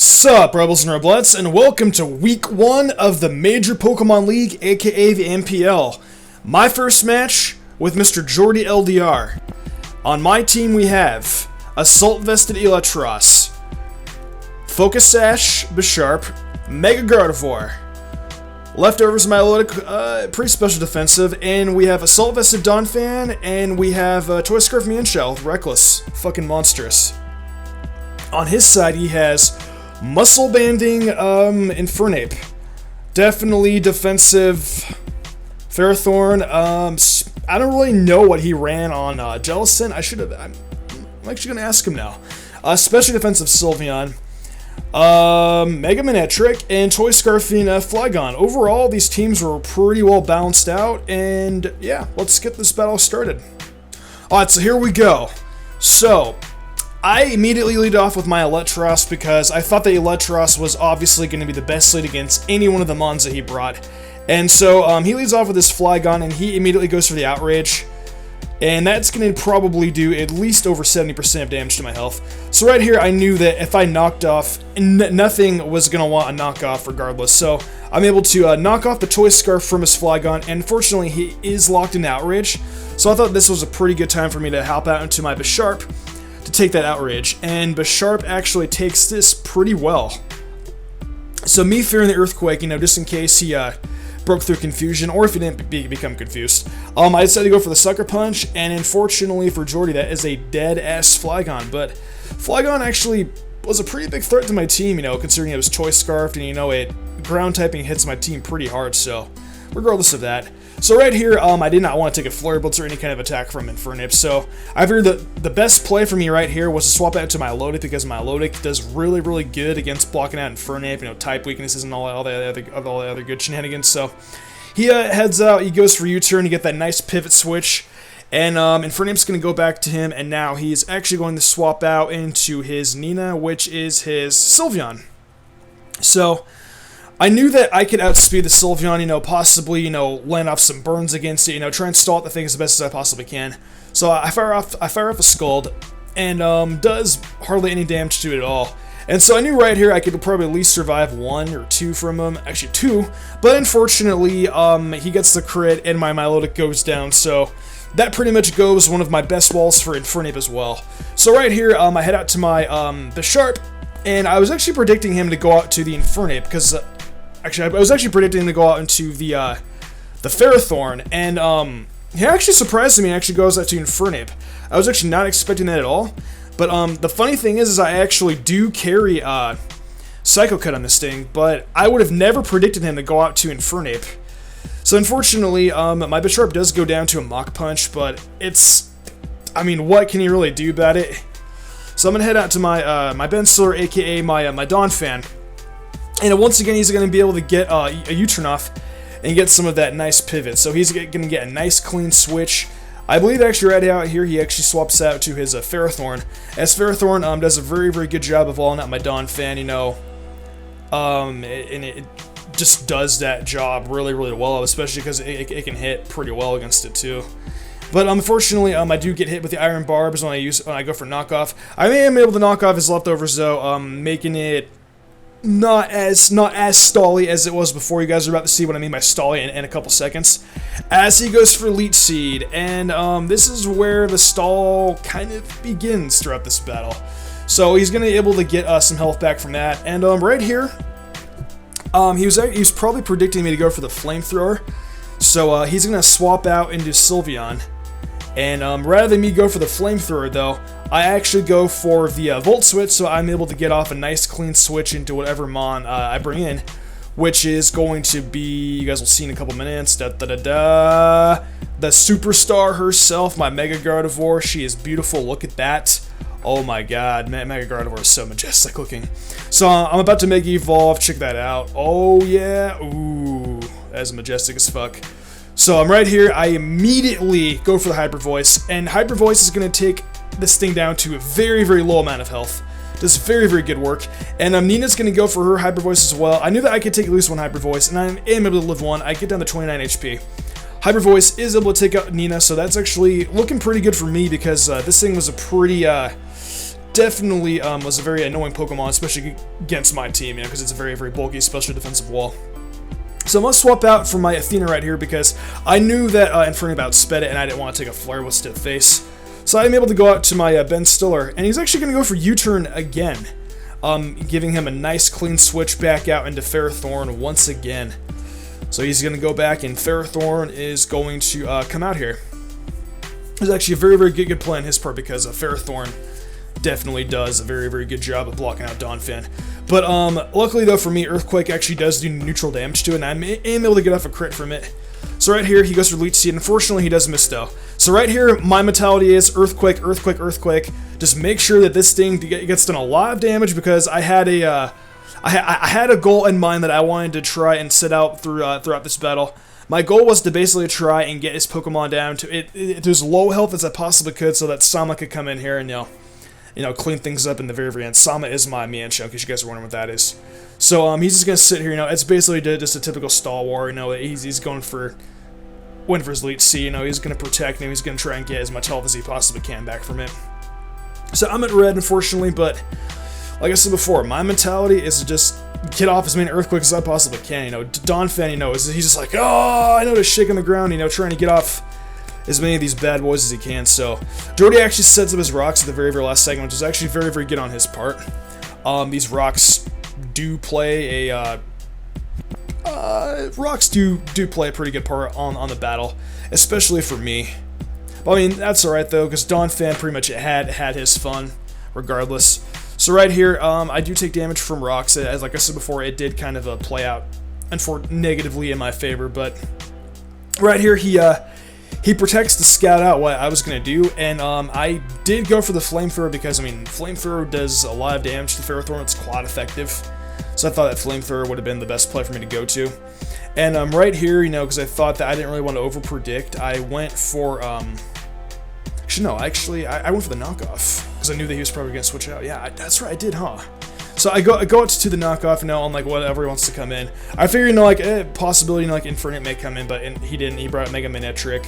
Sup, Rebels and Reblettes, and welcome to Week 1 of the Major Pokemon League, aka the MPL. My first match with Mr. JordieLDR. On my team we have Assault Vested Eelektross, Focus Sash Bisharp, Mega Gardevoir. Leftovers Milotic, pretty special defensive, and we have Assault Vested Donphan, and we have Toy Scarf Mienshao with Reckless. Fucking monstrous. On his side he has Muscle Banding Infernape. Definitely defensive Ferrothorn. I don't really know what he ran on Jellicent. I'm actually gonna ask him now. Special defensive Sylveon. Mega Manectric and Toy Scarfing Flygon. Overall, these teams were pretty well balanced out, and yeah, let's get this battle started. Alright, so here we go. So, I immediately lead off with my Eelektross because I thought that Eelektross was obviously going to be the best lead against any one of the mons that he brought. And so he leads off with his Flygon and he immediately goes for the Outrage. And that's going to probably do at least over 70% of damage to my health. So right here I knew that if I knocked off, nothing was going to want a knockoff regardless. So I'm able to knock off the Toy Scarf from his Flygon, and unfortunately he is locked in Outrage. So I thought this was a pretty good time for me to hop out into my Bisharp to take that Outrage, and Bisharp actually takes this pretty well. So me fearing the Earthquake, just in case he broke through confusion, or if he didn't become confused, I decided to go for the Sucker Punch, and unfortunately for Jordie, that is a dead-ass Flygon, but Flygon actually was a pretty big threat to my team, considering it was Choice Scarfed, and it ground typing hits my team pretty hard, so regardless of that. So right here, I did not want to take a Flurry Blitz or any kind of attack from Infernape, so I figured that the best play for me right here was to swap out to Milotic, because Milotic does really, really good against blocking out Infernape, type weaknesses and all the other good shenanigans. So he heads out, he goes for U-turn to get that nice pivot switch, and Infernape's going to go back to him, and now he's actually going to swap out into his Nina, which is his Sylveon. So I knew that I could outspeed the Sylveon, possibly, land off some burns against it, try and stall the thing as best as I possibly can. So I fire off a Scald, and does hardly any damage to it at all. And so I knew right here I could probably at least survive 1 or 2 from him, actually 2, but unfortunately, he gets the crit and my Milotic goes down, so that pretty much goes one of my best walls for Infernape as well. So right here, I head out to my Bisharp, and I was actually predicting him to go out to the Infernape, because actually, I was actually predicting him to go out into the Ferrothorn, and he actually surprised me and actually goes out to Infernape. I was actually not expecting that at all, but the funny thing is I actually do carry Psycho Cut on this thing, but I would have never predicted him to go out to Infernape. So unfortunately, my Bisharp does go down to a Mach Punch, but what can you really do about it? So I'm going to head out to my Benstiller, aka my Donphan. And once again, he's going to be able to get a U-turn off and get some of that nice pivot. So he's going to get a nice clean switch. I believe actually right out here, he actually swaps out to his Ferrothorn. As Ferrothorn does a very, very good job of walling out my Donphan, and it just does that job really, really well, especially because it can hit pretty well against it too. But unfortunately, I do get hit with the Iron Barbs when I go for knockoff. I am able to knock off his leftovers though, making it not as stally as it was before. You guys are about to see what I mean by stally in a couple seconds. As he goes for Leech Seed, and this is where the stall kind of begins throughout this battle. So he's going to be able to get some health back from that. And right here, he was probably predicting me to go for the Flamethrower. So he's going to swap out into Sylveon. And rather than me go for the Flamethrower though, I actually go for the Volt Switch, so I'm able to get off a nice clean switch into whatever mon I bring in, which is going to be, you guys will see in a couple minutes, the superstar herself, my Mega Gardevoir. She is beautiful, look at that. Oh my god, Mega Gardevoir is so majestic looking. So I'm about to Mega Evolve, check that out. Oh yeah, ooh, that's majestic as fuck. So I'm right here, I immediately go for the Hyper Voice, and Hyper Voice is going to take this thing down to a very, very low amount of health. Does very, very good work. And Nina's going to go for her Hyper Voice as well. I knew that I could take at least 1 Hyper Voice, and I am able to live 1. I get down to 29 HP. Hyper Voice is able to take out Nina, so that's actually looking pretty good for me, because this thing was a pretty definitely was a very annoying Pokemon, especially against my team, you know, because it's a very, very bulky, especially defensive wall. So I'm going to swap out for my Athena right here because I knew that Infernape outsped it and I didn't want to take a Flare Blitz to the face. So I'm able to go out to my Ben Stiller, and he's actually going to go for U-turn again, giving him a nice clean switch back out into Ferrothorn once again. So he's going to go back, and Ferrothorn is going to come out here. It's actually a very, very good play on his part because Ferrothorn definitely does a very, very good job of blocking out Donphan. But luckily though for me, Earthquake actually does do neutral damage to it, and I'm able to get off a crit from it. So right here, he goes for Leech Seed. Unfortunately, he does miss though. So right here, my mentality is Earthquake, Earthquake, Earthquake. Just make sure that this thing gets done a lot of damage because I had a I had a goal in mind that I wanted to try and sit out throughout this battle. My goal was to basically try and get his Pokemon down to as low health as I possibly could, so that Sama could come in here and you know, clean things up in the very, very end. Sama is my Mienshao, in case you guys are wondering what that is. So he's just gonna sit here. You know, it's basically just a typical stall war. You know, he's going for his Leech Seed. You know, he's gonna protect him. He's gonna try and get as much health as he possibly can back from it. So I'm at red, unfortunately, but like I said before, my mentality is to just get off as many Earthquakes as I possibly can. You know, Donphan, you know, he's just like, oh, I know to shake on the ground. You know, trying to get off as many of these bad boys as he can. So Jordie actually sets up his rocks at the very, very last segment, which is actually very, very good on his part. These rocks do play a play a pretty good part on the battle, especially for me. But I mean, that's all right though, because Donphan pretty much had his fun regardless. So right here, I do take damage from rocks. As like I said before, it did kind of play out negatively in my favor, but right here he protects to scout out what I was going to do, and I did go for the Flamethrower because, I mean, Flamethrower does a lot of damage to Ferrothorn. It's quite effective, so I thought that Flamethrower would have been the best play for me to go to. And right here, you know, because I thought that I didn't really want to over-predict, I went for, actually, no, I went for the knockoff, because I knew that he was probably going to switch out. Yeah, that's right, I did, huh? So I go out to the knockoff, you know, on like whatever he wants to come in. I figured, you know, like possibility, you know, like Infernape may come in, but he didn't. He brought Mega Manectric,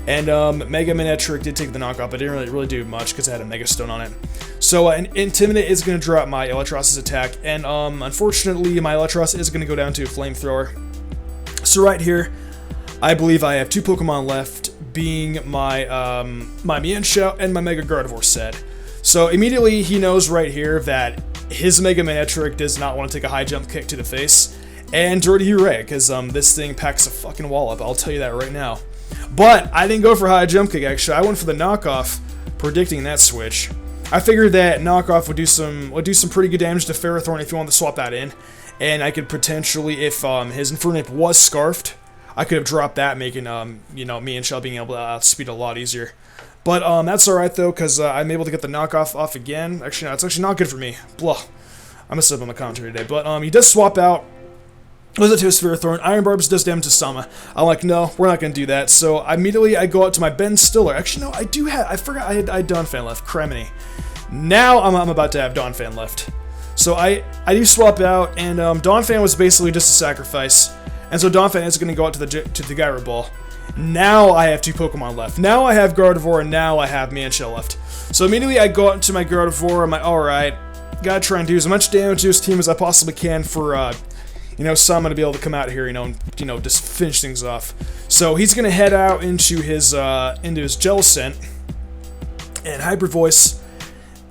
and Mega Manectric did take the knockoff, but didn't really do much because it had a Mega Stone on it. So Intimidate is going to drop my Eelektros's attack, and unfortunately, my Eelektross is going to go down to a Flamethrower. So right here, I believe I have two Pokemon left, being my my Mienshao and my Mega Gardevoir set. So immediately he knows right here that his Mega Manectric does not want to take a high jump kick to the face, and JordieLDR, because this thing packs a fucking wall up, I'll tell you that right now. But I didn't go for high jump kick, actually. I went for the knockoff, predicting that switch. I figured that knockoff would do some pretty good damage to Ferrothorn if you wanted to swap that in, and I could potentially, if his Infernape was scarfed, I could have dropped that, making you know, Mienshao being able to outspeed a lot easier. But that's alright though, because I'm able to get the knockoff off again. Actually, no, it's actually not good for me. Blah. I messed up on the commentary today. But he does swap out. Was it to his Ferrothorn? Iron Barbs does damage to Sama. I'm like, no, we're not going to do that. So immediately I go out to my Ben Stiller. Actually, no, I forgot I had Donphan left. Criminy. Now I'm about to have Donphan left. So I do swap out, and Donphan was basically just a sacrifice. And so Donphan is going to go out to the Gyro Ball. Now I have two Pokemon left. Now I have Gardevoir, and now I have Mienshao left. So immediately I go out to my Gardevoir. I'm like, alright, gotta try and do as much damage to his team as I possibly can for, you know, Sama to be able to come out here, you know, just finish things off. So he's gonna head out into his Gel Scent, and Hyper Voice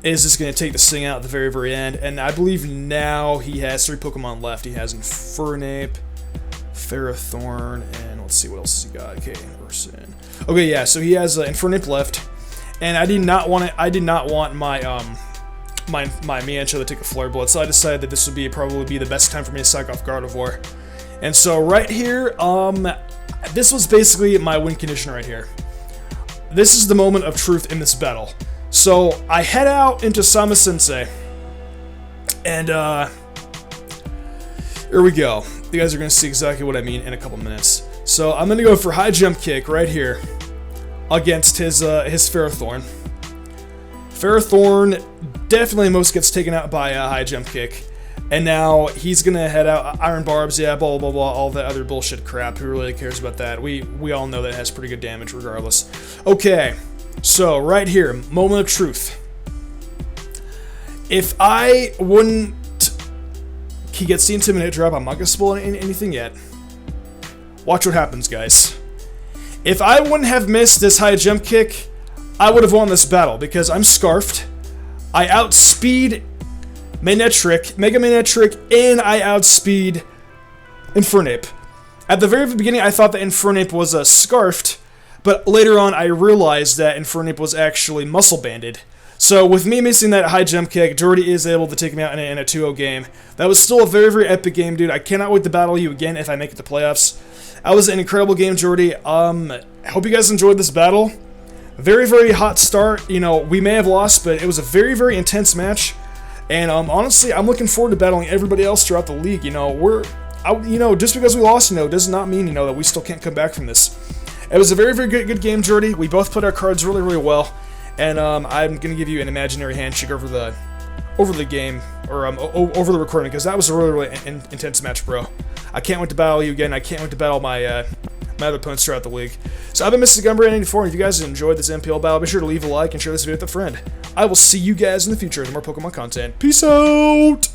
is just gonna take this thing out at the very, very end. And I believe now he has 3 Pokemon left. He has Infernape, Ferrothorn, and let's see what else has he got. Okay, person. Okay, yeah. So he has Infernape left, and I did not want my my Mienshao to take a Flare Blitz, so I decided that this would probably be the best time for me to sack off Gardevoir. And so right here, this was basically my win condition right here. This is the moment of truth in this battle. So I head out into Sama Sensei, and here we go. You guys are going to see exactly what I mean in a couple minutes. So I'm going to go for high jump kick right here against his Ferrothorn. Ferrothorn definitely most gets taken out by a high jump kick. And now he's going to head out Iron Barbs, yeah, blah, blah, blah, all that other bullshit crap. Who really cares about that? We all know that it has pretty good damage regardless. Okay, so right here, moment of truth. If I wouldn't... He gets the Intimidate drop. I'm not going to spoil anything yet. Watch what happens, guys. If I wouldn't have missed this high jump kick, I would have won this battle, because I'm Scarfed. I outspeed Manectric, Mega Manectric, and I outspeed Infernape. At the very beginning, I thought that Infernape was Scarfed, but later on, I realized that Infernape was actually Muscle Banded. So with me missing that high jump kick, Jordie is able to take me out in a 2-0 game. That was still a very, very epic game, dude. I cannot wait to battle you again if I make it to playoffs. That was an incredible game, Jordie. I hope you guys enjoyed this battle. Very, very hot start. You know, we may have lost, but it was a very, very intense match. And honestly, I'm looking forward to battling everybody else throughout the league. You know, just because we lost, does not mean, that we still can't come back from this. It was a very, very good game, Jordie. We both played our cards really, really well. And I'm gonna give you an imaginary handshake over the game, or over the recording, because that was a really, really intense match, bro. I can't wait to battle you again. I can't wait to battle my my other opponents throughout the league. So I've been Mr. Gumber84, and if you guys enjoyed this MPL battle, be sure to leave a like and share this video with a friend. I will see you guys in the future with more Pokemon content. Peace out!